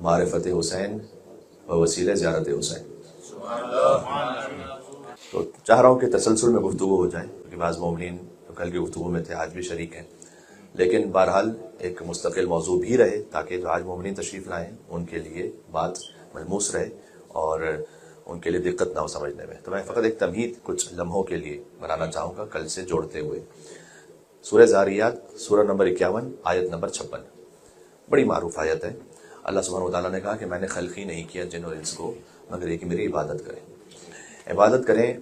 معرفت حسین و وسیلہ زیارت حسین۔ تو چاہ رہا ہوں کہ تسلسل میں گفتگو ہو جائے، کیونکہ بعض مومنین کل کی گفتگو میں تھے، آج بھی شریک ہیں، لیکن بہرحال ایک مستقل موضوع بھی رہے تاکہ جو آج مومنین تشریف لائیں ان کے لیے بات ملموس رہے اور ان کے لیے دقت نہ ہو سمجھنے میں۔ تو میں فقط ایک تمہید کچھ لمحوں کے لیے بنانا چاہوں گا کل سے جوڑتے ہوئے۔ سورہ زاریات سورہ نمبر 51 آیت نمبر 56 بڑی معروف آیت ہے۔ اللہ سبحانہ وتعالیٰ نے کہا کہ میں نے خلق ہی نہیں کیا جن اور انس کو مگر یہ کہ میری عبادت کریں۔ عبادت کریں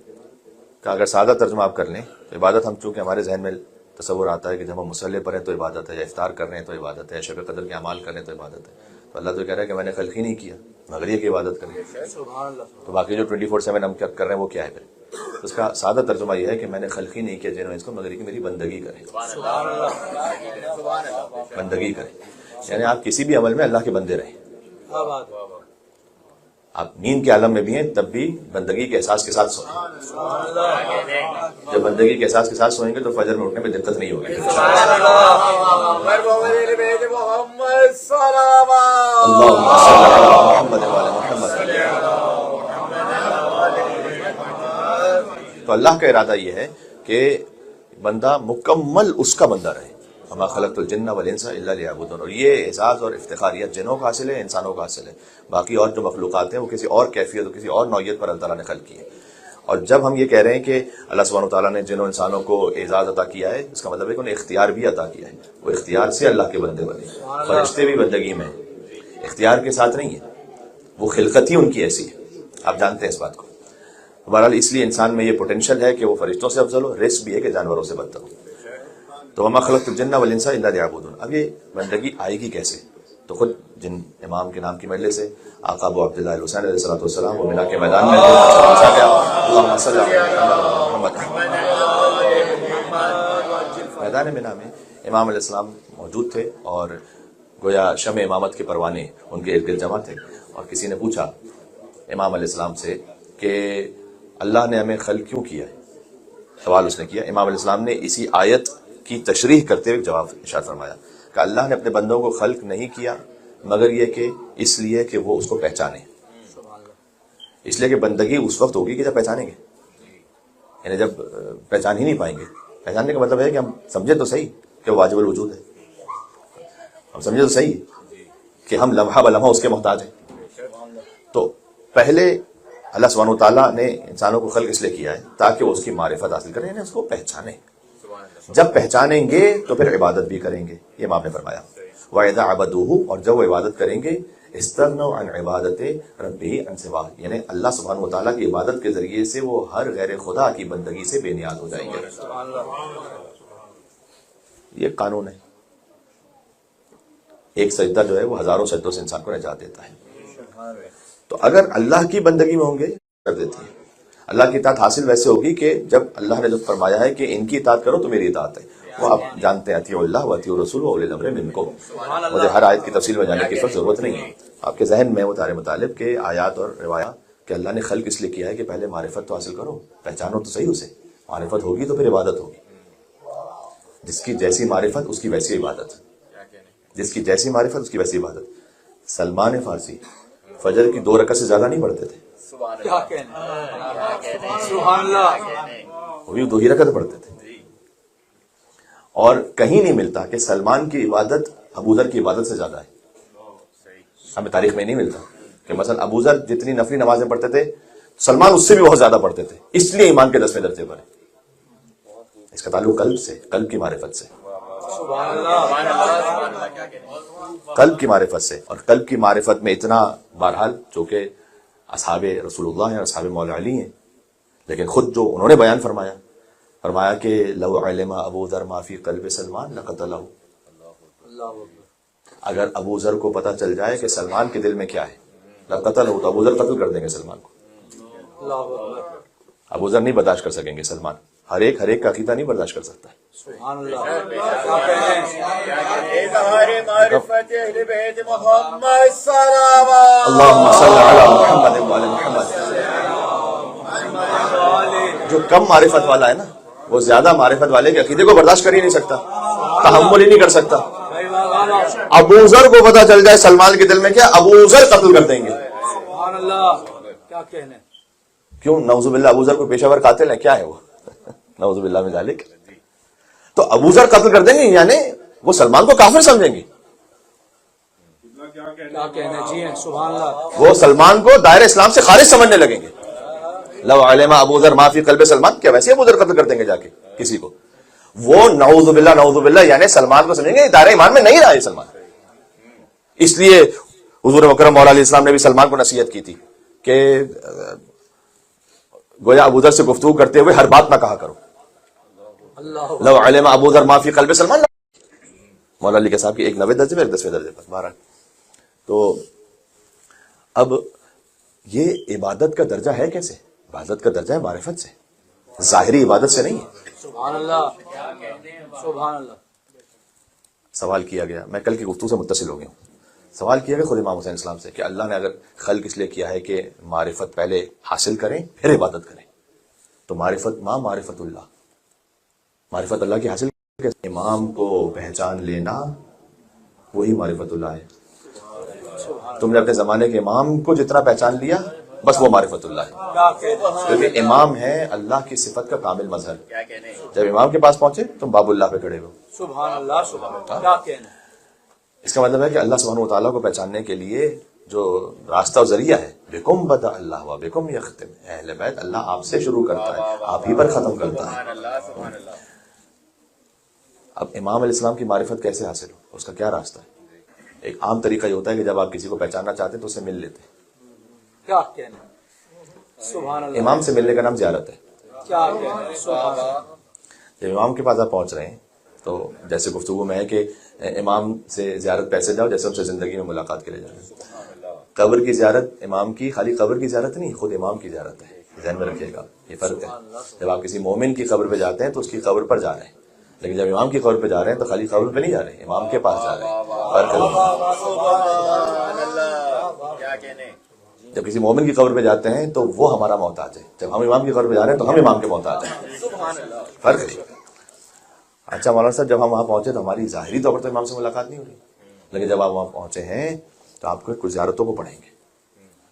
کا اگر سادہ ترجمہ آپ کر لیں تو عبادت، ہم چونکہ ہمارے ذہن میں تصور آتا ہے کہ جب ہم مصلی پر ہیں تو عبادت ہے، یا افطار کر رہے ہیں تو عبادت ہے، یا شب قدر کے اعمال کر رہے ہیں تو عبادت ہے۔ تو اللہ تو کہہ رہا ہے کہ میں نے خلق ہی نہیں کیا مگر یہ کہ عبادت کریں۔ تو باقی جو 24/7 ہم کر رہے ہیں وہ کیا ہے پھر؟ اس کا سادہ ترجمہ یہ ہے کہ میں نے خلق ہی نہیں کیا جن اور انس کو مگر یہ کہ میری بندگی کریں، بندگی کریں، یعنی آپ کسی بھی عمل میں اللہ کے بندے رہیں۔ آپ نیند کے عالم میں بھی ہیں تب بھی بندگی کے احساس کے ساتھ سوئیں۔ جب بندگی کے احساس کے ساتھ سوئیں گے تو فجر میں اٹھنے میں دقت نہیں ہوگی۔ تو اللہ کا ارادہ یہ ہے کہ بندہ مکمل اس کا بندہ رہے۔ وما خلقت الجن والانس الا لیعبدون، اور یہ اعزاز اور افتخار یہ جنوں کا حاصل ہے، انسانوں کا حاصل ہے۔ باقی اور جو مخلوقات ہیں وہ کسی اور کیفیت اور کسی اور نوعیت پر اللہ تعالیٰ نے خلق کی ہے۔ اور جب ہم یہ کہہ رہے ہیں کہ اللہ سبحانہ وتعالیٰ نے جنوں انسانوں کو اعزاز عطا کیا ہے، اس کا مطلب ہے کہ انہیں اختیار بھی عطا کیا ہے، وہ اختیار سے اللہ کے بندے بنے۔ فرشتے بھی بندگی میں اختیار کے ساتھ نہیں ہیں، وہ خلقت ہی ان کی ایسی ہے، آپ جانتے ہیں اس بات کو۔ بہرحال اس لیے انسان میں یہ پوٹینشیل ہے کہ وہ فرشتوں سے افضل ہو، رسک بھی ہے کہ جانوروں سے بدتر ہو۔ تو وما خلقت الجن والانس الا لیعبدون۔ اب یہ بندگی آئے گی کیسے؟ تو خود جن امام کے نام کی مجلس سے آقا ابو عبداللہ الحسین علیہ السلام وہ منا کے میدان میں پہنچا گیا، اللہم صل علی محمد۔ میدان منا میں امام علیہ السلام موجود تھے اور گویا شمع امامت کے پروانے ان کے ارد گرد جمع تھے، اور کسی نے پوچھا امام علیہ السلام سے کہ اللہ نے ہمیں خلق کیوں کیا ہے؟ سوال اس نے کیا۔ امام علیہ السلام نے اسی آیت کی تشریح کرتے ہوئے جواب ارشاد فرمایا کہ اللہ نے اپنے بندوں کو خلق نہیں کیا مگر یہ کہ اس لیے کہ وہ اس کو پہچانے، اس لیے کہ بندگی اس وقت ہوگی کہ جب پہچانیں گے، یعنی جب پہچان ہی نہیں پائیں گے۔ پہچاننے کا مطلب ہے کہ ہم سمجھے تو صحیح کہ وہ واجب الوجود ہے، ہم سمجھے تو صحیح کہ ہم لمحہ بلمحہ اس کے محتاج ہیں۔ تو پہلے اللہ سبحانہ وتعالیٰ نے انسانوں کو خلق اس لیے کیا ہے تاکہ وہ اس کی معرفت حاصل کریں، یعنی اس کو پہچانیں۔ جب پہچانیں گے تو پھر عبادت بھی کریں گے، یہ امام نے فرمایا۔ وَإِذَا عَبَدُوهُ، اور جب وہ عبادت کریں گے، اسْتَغْنَوْا عَنْ عِبَادَتِ رَبِّهِ عَنْ سِوَاهُ، یعنی اللہ سبحانہ وتعالیٰ کی عبادت کے ذریعے سے وہ ہر غیر خدا کی بندگی سے بے نیاز ہو جائیں گے۔ یہ قانون ہے، ایک سجدہ جو ہے وہ ہزاروں سجدوں سے انسان کو نجات دیتا ہے۔ تو اگر اللہ کی بندگی میں ہوں گے کر دیتے ہیں۔ اللہ کی اطاعت حاصل ویسے ہوگی کہ جب اللہ نے جو فرمایا ہے کہ ان کی اطاعت کرو تو میری اطاعت ہے، وہ آپ جانتے ہیں، اطیعوا اللہ واطیعوا الرسول واولی الامر منکم۔ مجھے ہر آیت کی تفصیل میں جانے کی ضرورت نہیں ہے، آپ کے ذہن میں وہ تارے مطالب کہ آیات اور روایات کہ اللہ نے خلق اس لیے کیا ہے کہ پہلے معرفت تو حاصل کرو، پہچانو تو صحیح اسے، معرفت ہوگی تو پھر عبادت ہوگی۔ جس کی جیسی معرفت اس کی ویسی عبادت، جس کی جیسی معرفت اس کی ویسی عبادت۔ سلمان فارسی فجر کی 2 رکعت سے زیادہ نہیں پڑھتے تھے، وہ بھی 2 ہی رکعت پڑھتے تھے، اور کہیں نہیں ملتا کہ سلمان کی عبادت ابو ذر کی عبادت سے زیادہ ہے۔ ہمیں تاریخ میں نہیں ملتا کہ مثلا ابو ذر جتنی نفلی نمازیں پڑھتے تھے سلمان اس سے بھی بہت زیادہ پڑھتے تھے، اس لیے ایمان کے 10ویں درجے پر ہے۔ اس کا تعلق قلب سے، قلب کی معرفت سے، قلب کی معرفت سے۔ اور قلب کی معرفت میں اتنا بہرحال چونکہ اصحاب رسول اللہ ہیں، اصحاب مولا علی ہیں، لیکن خود جو انہوں نے بیان فرمایا کہ لو علم ابو ذر ما فی قلب سلمان لقتلہ، اگر ابو ذر کو پتہ چل جائے کہ سلمان کے دل میں کیا ہے لقتلہ، تو ابو ذر قتل کر دیں گے سلمان کو۔ ابو ذر نہیں برداشت کر سکیں گے سلمان، ہر ایک کا عقیدہ نہیں برداشت کر سکتا ہے۔ سبحان اللہ، معرفت اہل بیت محمد صلوات اللہم صل علی محمد وعلی محمد۔ جو کم معرفت والا ہے نا وہ زیادہ معرفت والے کے عقیدے کو برداشت کر ہی نہیں سکتا، تحمل ہی نہیں کر سکتا۔ ابو ذر کو پتا چل جائے سلمان کے دل میں کیا، ابو ذر قتل کر دیں گے. سبحان اللہ، کیا کہنے. کیوں؟ نعوذ باللہ ابو ذر کو پیشہ ور قاتل ہے، کیا ہے وہ؟ نعوذ باللہ من ذالک. تو ابو ذر قتل کر دیں گے، یعنی وہ سلمان کو کافر سمجھیں گے. کیا کہنے جی ہیں. سبحان اللہ. وہ سلمان کو دائرہ اسلام سے خارج سمجھنے لگیں گے. لو علم ابو ذر ما فی قلب سلمان، کیا ویسے ابو ذر قتل کر دیں گے جا کے کسی کو؟ وہ نعوذ باللہ یعنی سلمان کو سمجھیں گے دائرہ ایمان میں نہیں رہا ہے سلمان. اس لیے حضور مکرم مولا علیہ السلام نے بھی سلمان کو نصیحت کی تھی کہ گویا ابو ذر سے گفتگو کرتے ہوئے ہر بات نہ کہا کرو. لو علم ابو ذر ما فی قلب سلمان. مولا علی کے صاحب کی ایک 90 درجے میں ایک 10ویں درجے پر 12. تو اب یہ عبادت کا درجہ ہے کیسے؟ عبادت کا درجہ ہے معرفت سے، ظاہری عبادت سے نہیں ہے. سبحان اللہ، سبحان اللہ. سوال کیا گیا، میں کل کی گفتگو سے متصل ہو گیا ہوں. سوال کیا گیا خود امام حسین السلام سے کہ اللہ نے اگر خلق اس لیے کیا ہے کہ معرفت پہلے حاصل کریں پھر عبادت کریں، تو معرفت اللہ، معرفت اللہ کی حاصل کریں. امام کو پہچان لینا وہی معرفت اللہ ہے. تم نے اپنے زمانے کے امام کو جتنا پہچان لیا بس وہ معرفت اللہ ہے، کیونکہ امام ہے اللہ کی صفت کا کامل مظہر. جب امام کے پاس پہنچے تم باب اللہ پہ کھڑے ہو. سبحان اللہ، سبحان اللہ. کیا کہنے. اس کا مطلب ہے کہ اللہ سبحانہ و تعالیٰ کو پہچاننے کے لیے جو راستہ و ذریعہ ہے، بکم بدا اللہ و بکم یختم، اہل بیت اللہ آپ سے شروع کرتا ہے، آپ ہی پر ختم کرتا ہے. اب امام علیہ السلام کی معرفت کیسے حاصل ہو، اس کا کیا راستہ ہے؟ ایک عام طریقہ یہ ہوتا ہے کہ جب آپ کسی کو پہچاننا چاہتے ہیں تو اسے مل لیتے ہیں. کیا کہنے. سبحان اللہ. امام سے ملنے کا نام زیارت ہے. کیا کہنے. سبحان اللہ. جب امام کے پاس آپ پہنچ رہے ہیں تو جیسے گفتگو میں ہے کہ امام سے زیارت پیسے جاؤ جیسے ان سے زندگی میں ملاقات کے لیے جاؤ. قبر کی زیارت امام کی خالی قبر کی زیارت نہیں، خود امام کی زیارت ہے. ذہن میں رکھیے گا یہ فرق ہے. جب آپ کسی مومن کی قبر پہ جاتے ہیں تو اس کی قبر پر جا رہے ہیں، لیکن جب امام کی قبر پہ جا رہے ہیں تو خالی قبر پہ نہیں جا رہے ہیں، امام کے پاس جا رہے ہیں. فرق ہے. جب کسی مومن کی قبر پہ جاتے ہیں تو وہ ہمارا محتاج ہے، جب ہم امام کی قبر پہ جا رہے ہیں تو ہم امام کے محتاج ہیں. فرق ہے. اچھا مولانا صاحب، جب ہم وہاں پہنچے تو ہماری ظاہری طور پر تو امام سے ملاقات نہیں ہو رہی، لیکن جب آپ وہاں پہنچے ہیں تو آپ کو کچھ زیارتوں کو پڑھیں گے.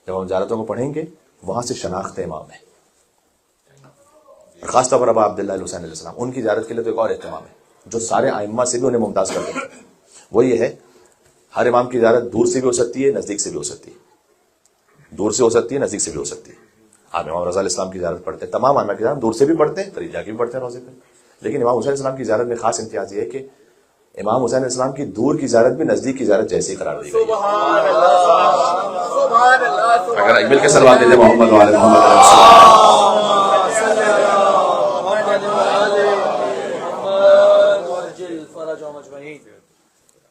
جب ہم زیارتوں کو پڑھیں گے وہاں سے شناخت امام ہے. خاص طور پر ابا عبداللہ الحسین علیہ السلام، ان کی زیارت کے لیے تو ایک اور اہتمام ہے جو سارے ائمہ سے بھی انہیں ممتاز کر دیتے ہیں. وہ یہ ہے، ہر امام کی زیارت دور سے بھی ہو سکتی ہے، نزدیک سے بھی ہو سکتی ہے. دور سے ہو سکتی ہے، نزدیک سے بھی ہو سکتی ہے. آپ امام رضا علیہ السلام کی زیارت پڑھتے ہیں، تمام ائمہ کی زیارت دور سے بھی پڑھتے ہیں، قریب جا کے بھی پڑھتے ہیں روزے پہ. لیکن امام حسین علیہ السلام کی زیارت میں خاص امتیاز یہ ہے کہ امام حسین علیہ السلام کی دور کی زیارت بھی نزدیک کی زیارت جیسی قرار دی گئی. اگر ایک مل کے سلوات دے دیں محمد وعلی محمد.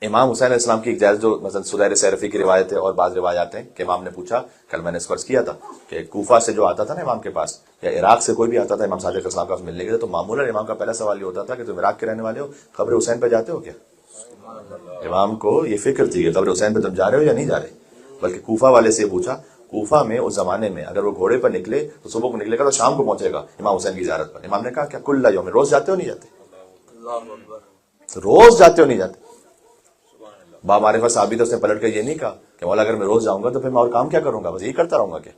امام حسین علیہ السلام کی ایک زیارت جو مثلا سدیر سیرفی کی روایت ہے اور بعض روایات ہیں کہ امام نے پوچھا، کل میں نے اس عرض کیا تھا کہ کوفہ سے جو آتا تھا نا امام کے پاس، یا عراق سے کوئی بھی آتا تھا امام صادق اسلام کا ملنے کے لیے، تو معمولاً امام کا پہلا سوال یہ ہوتا تھا کہ تم عراق کے رہنے والے ہو، قبر حسین پہ جاتے ہو کیا؟ امام کو یہ فکر تھی کہ قبر حسین پہ تم جا رہے ہو یا نہیں جا رہے. بلکہ کوفہ والے سے پوچھا، کوفہ میں اس زمانے میں اگر وہ گھوڑے پر نکلے تو صبح کو نکلے گا تو شام کو پہنچے گا امام حسین کی زیارت پر. امام نے کہا کیا کل یوم، روز جاتے ہو نہیں جاتے؟ روز جاتے ہو نہیں جاتے؟ بامعرفت ثابت ہے، اس نے پلٹ کر یہ نہیں کہا کہ مولا اگر میں روز جاؤں گا تو پھر میں اور کام کیا کروں گا، بس یہی کرتا رہوں گا کیا؟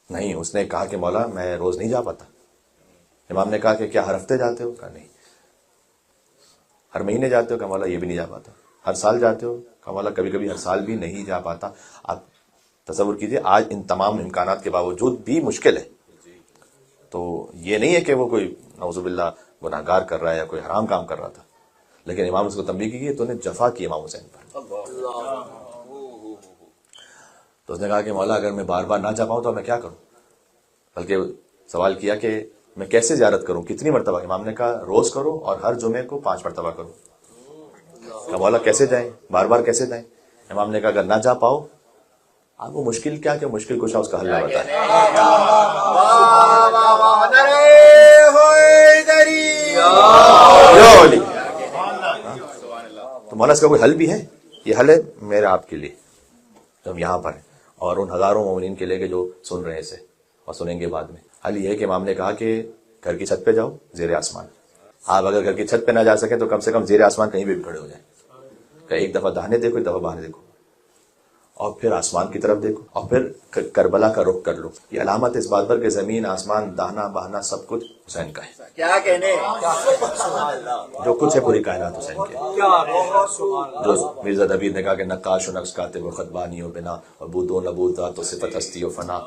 نہیں، اس نے کہا کہ مولا میں روز نہیں جا پاتا. امام نے کہا کہ کیا ہر ہفتے جاتے ہو؟ کہا نہیں. ہر مہینے جاتے ہو؟ کہا مولا یہ بھی نہیں جا پاتا. ہر سال جاتے ہو؟ کہا مولا کبھی کبھی ہر سال بھی نہیں جا پاتا. آپ تصور کیجئے آج ان تمام امکانات کے باوجود بھی مشکل ہے. تو یہ نہیں ہے کہ وہ کوئی نعوذ باللہ گناہگار کر رہا ہے یا کوئی حرام کام کر رہا تھا، لیکن امام اس کو تنبیہ کی تو نے جفا کی امام حسین پر. تو اس نے کہا کہ مولا اگر میں بار بار نہ جا پاؤں تو میں کیا کروں؟ بلکہ سوال کیا کہ میں کیسے زیارت کروں، کتنی مرتبہ؟ امام نے کہا روز کرو اور ہر جمعے کو 5 مرتبہ کرو. کہا مولا کیسے جائیں، بار بار کیسے جائیں؟ امام نے کہا اگر نہ جا پاؤ، آپ وہ مشکل کیا کہ مشکل کشا اس کا حل نہ بتائیں. تو مولا اس کا کوئی حل بھی ہے؟ یہ حل ہے میرا آپ کے لیے جو ہم یہاں پر ہیں اور ان ہزاروں مومنین کے لیے کہ جو سن رہے اسے اور سنیں گے بعد میں. حل یہ ہے کہ امام نے کہا کہ گھر کی چھت پہ جاؤ، زیر آسمان آپ اگر گھر کی چھت پہ نہ جا سکیں تو کم سے کم زیر آسمان کہیں بھی کھڑے ہو جائیں، کہ ایک دفعہ داہنے دیکھو، ایک دفعہ بہانے دیکھو، اور پھر آسمان کی طرف دیکھو، اور پھر کربلا کا رخ کر لو۔ یہ علامت اس بات پر کہ زمین آسمان داہنا بہانا سب کچھ حسین کا ہے، کیا کہنے، جو کچھ ہے پوری کائنات حسین کی ہے۔ کیا جو مرزا دبیر نے کہا کہ نقاش و نقش کاتب و خطبانی و بنا و بود و نبوت ذات و صفت ہستی و فنا،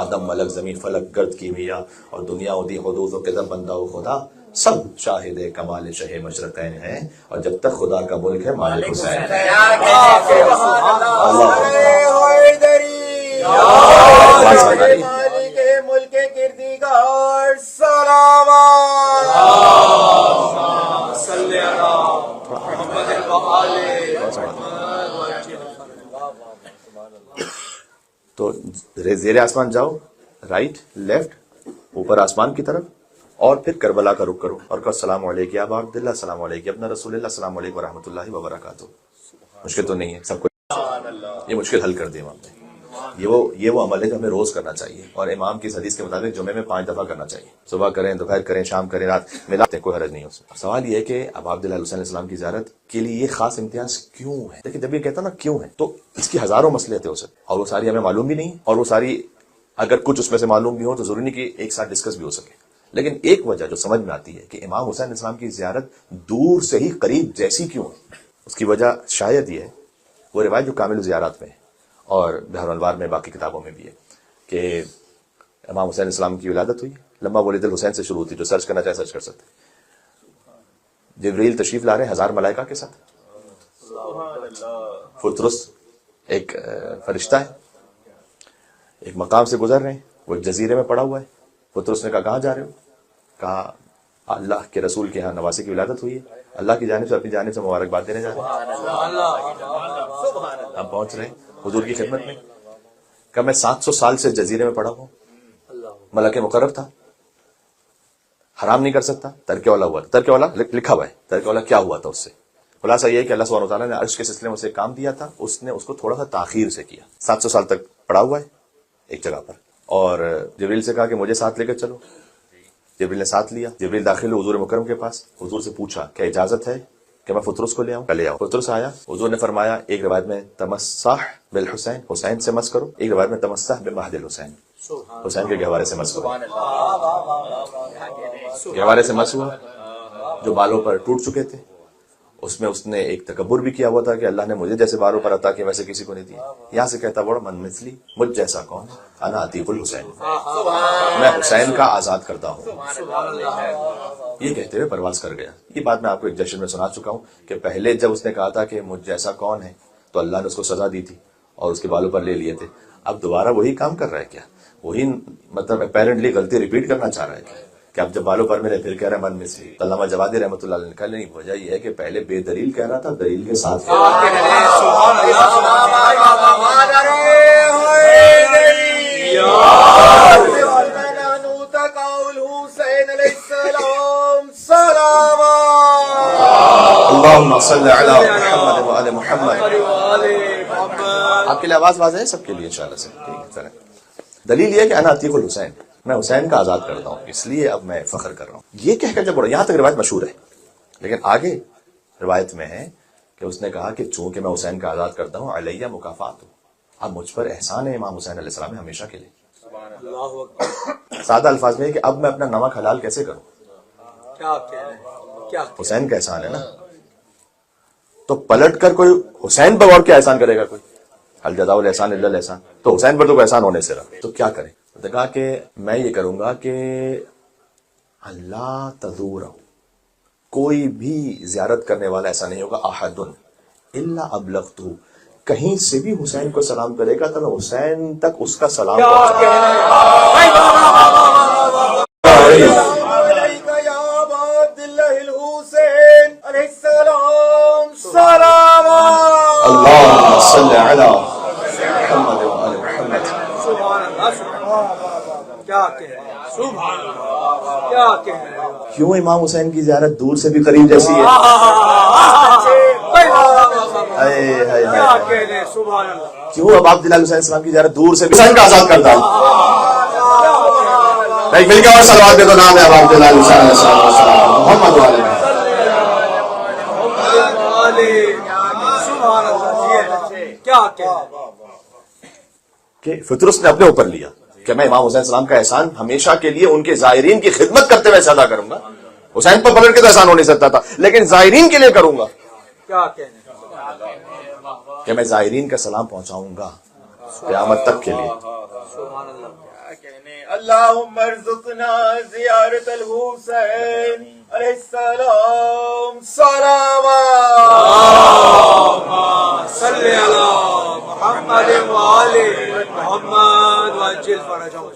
آدم ملک زمین فلک گرد کی میاں، اور دنیا و دی حدود و کذب بندہ و خدا، سب شاہد کمال شہ مشرقین ہیں، اور جب تک خدا کا ملک ہے مالک حسین ہے۔ کیا کہنے، مالک ملک کردگار سلامات۔ صلی اللہ محمد تو زیر آسمان جاؤ، رائٹ لیفٹ، اوپر آسمان کی طرف، اور پھر کربلا کا رخ کرو اور کہو السلام علیکم یا ابا عبداللہ، السلام علیکم ابن رسول اللہ، السلام علیکم ورحمۃ اللہ وبرکاتہ۔ مشکل تو نہیں ہے، سب کو یہ مشکل حل کر دی امام نے۔ یہ وہ عمل ہے جو ہمیں روز کرنا چاہیے، اور امام کی حدیث کے مطابق جمعے میں 5 دفعہ کرنا چاہیے، صبح کریں، دوپہر کریں، شام کریں، رات ملاتے ہیں، کوئی حرج نہیں اس میں۔ سوال یہ ہے کہ ابا عبداللہ حسین علیہ السلام کی زیارت کے لیے یہ خاص امتیاز کیوں ہے؟ دیکھیں جب یہ کہتا نا کیوں ہے تو اس کی ہزاروں مسئلے تھے اسے، اور وہ ساری ہمیں معلوم بھی نہیں، اور وہ ساری اگر کچھ اس میں سے معلوم بھی ہو تو ضروری نہیں کہ ایک ساتھ ڈسکس بھی ہو سکے، لیکن ایک وجہ جو سمجھ میں آتی ہے کہ امام حسین علیہ السلام کی زیارت دور سے ہی قریب جیسی کیوں ہے، اس کی وجہ شاید یہ ہے، وہ روایت جو کامل زیارات میں ہے اور بحر الانوار میں باقی کتابوں میں بھی ہے کہ امام حسین علیہ السلام کی ولادت ہوئی، لمبا ولید الحسین سے شروع ہوتی، جو سرچ کرنا چاہے سرچ کر سکتے ہیں۔ جبریل تشریف لا رہے ہیں 1000 ملائکہ کے ساتھ، فطرس ایک فرشتہ ہے، ایک مقام سے گزر رہے ہیں، وہ ایک جزیرے میں پڑا ہوا ہے۔ فطرس نے کہا کہاں جا رہے ہو؟ کہا اللہ کے رسول کے ہاں نواسی کی ولادت ہوئی ہے، اللہ کی جانب سے اپنی جانب سے مبارکباد دینے جا رہے ہیں، ہم پہنچ رہے ہیں حضور کی خدمت میں۔ کہ میں 700 سال سے جزیرے میں پڑا ہوں، ملک مقرر تھا، حرام نہیں کر سکتا، ترک اولا ہوا تھا، ترک اولا لکھا ہوا ہے، ترک اولا کیا ہوا تھا اس سے؟ خلاصہ یہ ہے کہ اللہ سبحانہ وتعالیٰ نے عرش کے سلسلے میں اسے کام دیا تھا، اس نے اس کو تھوڑا سا تاخیر سے کیا، 700 سال تک پڑا ہوا ہے ایک جگہ پر، اور جبریل سے کہا کہ مجھے ساتھ لے کر چلو، جبریل نے ساتھ لیا، جبریل داخل ہوئے حضور مکرم کے پاس، حضور سے پوچھا کیا اجازت ہے کہ میں فطرس کو لے آؤں؟ لے آؤ۔ فطرس آیا، حضور نے فرمایا ایک روایت میں تمسح بالحسین، حسین سے مس کرو، ایک روایت میں تمسح بمہد الحسین، حسین کے گہوارے سے مس کرو۔ گہوارے سے مس ہوا، جو بالوں پر ٹوٹ چکے تھے، اس میں اس نے ایک تکبر بھی کیا ہوا تھا کہ اللہ نے مجھے جیسے بالوں پر عطا کیا ویسے کسی کو نہیں دیا۔ یہاں سے کہتا بڑا من مثلی، مجھ جیسا کون، انا عتیق الحسین، میں حسین کا آزاد کرتا ہوں۔ یہ کہتے ہوئے پرواز کر گیا۔ یہ بات میں آپ کو ایک جشن میں سنا چکا ہوں کہ پہلے جب اس نے کہا تھا کہ مجھ جیسا کون ہے تو اللہ نے اس کو سزا دی تھی اور اس کے بالوں پر لے لیے تھے، اب دوبارہ وہی کام کر رہا ہے کیا؟ وہی مطلب اپیرنٹلی غلطی ریپیٹ کرنا چاہ رہا ہے کہ اب جب بالوں پر میرے پھر کہہ رہا ہے من مثلی۔ علامہ جوادی رحمۃ اللہ علیہ نے کہا نہیں، وجہ یہ ہے کہ پہلے بے دلیل کہہ رہا تھا، دلیل کے ساتھ اللہم صلی علی محمد و آل محمد۔ آپ کے لیے آواز واضح ہے، سب کے لیے انشاءاللہ سے ٹھیک ہے، چلیں۔ دلیل یہ ہے کہ انا عتیق الحسین، میں حسین کا آزاد کرتا ہوں، اس لیے اب میں فخر کر رہا ہوں۔ یہ کہہ کر جب بڑھا، یہاں تک روایت مشہور ہے، لیکن آگے روایت میں ہے کہ اس نے کہا کہ چونکہ میں حسین کا آزاد کرتا ہوں علیہ مکافات، اب مجھ پر احسان ہے امام حسین علیہ السلام ہمیشہ کے لیے۔ سادہ الفاظ میں ہے کہ اب میں اپنا نمک حلال کیسے کروں؟ حسین کا احسان ہے نا، تو پلٹ کر کوئی حسین پر اور کیا احسان کرے گا؟ کوئی حل جزاء الاحسان الا الاحسان، تو حسین پر تو کوئی احسان ہونے سے رہا، تو کیا کریں؟ تو کہا کہ میں یہ کروں گا کہ اللہ تزور، کوئی بھی زیارت کرنے والا ایسا نہیں ہوگا، احد الا ابلغتہ، کہیں سے بھی حسین کو سلام کرے گا تو میں حسین تک اس کا سلام اللہم صلی علی محمد و آل محمد۔ کیوں امام حسین کی زیارت دور سے بھی قریب جیسی ہے؟ کیوں اب عبداللہ حسین السلام کی زیارت دور سے بھی حسین کا آزاد کرتا ہے؟ ایک مل کے اور صلوات دے دو، نام ہے اب عبداللہ محمد والے میں. سبحان اللہ جی، کیا کہنا کہ فطرس نے اپنے اوپر لیا کہ میں امام حسین السلام کا احسان ہمیشہ کے لیے ان کے زائرین کی خدمت کرتے ہوئے ادا کروں گا. حسین پر پکڑ کے تو احسان ہو نہیں سکتا تھا، لیکن زائرین کے لیے کروں گا کیا کہنا کہ میں زائرین کا سلام پہنچاؤں گا قیامت تک کے لیے. سبحان اللہ. اللہم ارزقنا زیارت الحسین علیہ السلام صلوات. صلی علی محمد وآل محمد وعجل فرجهم.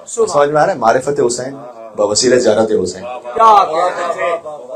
سمجھ میں آ رہا ہے؟ معرفت حسین بوسیلہ زیارت حسین. کیا کہنا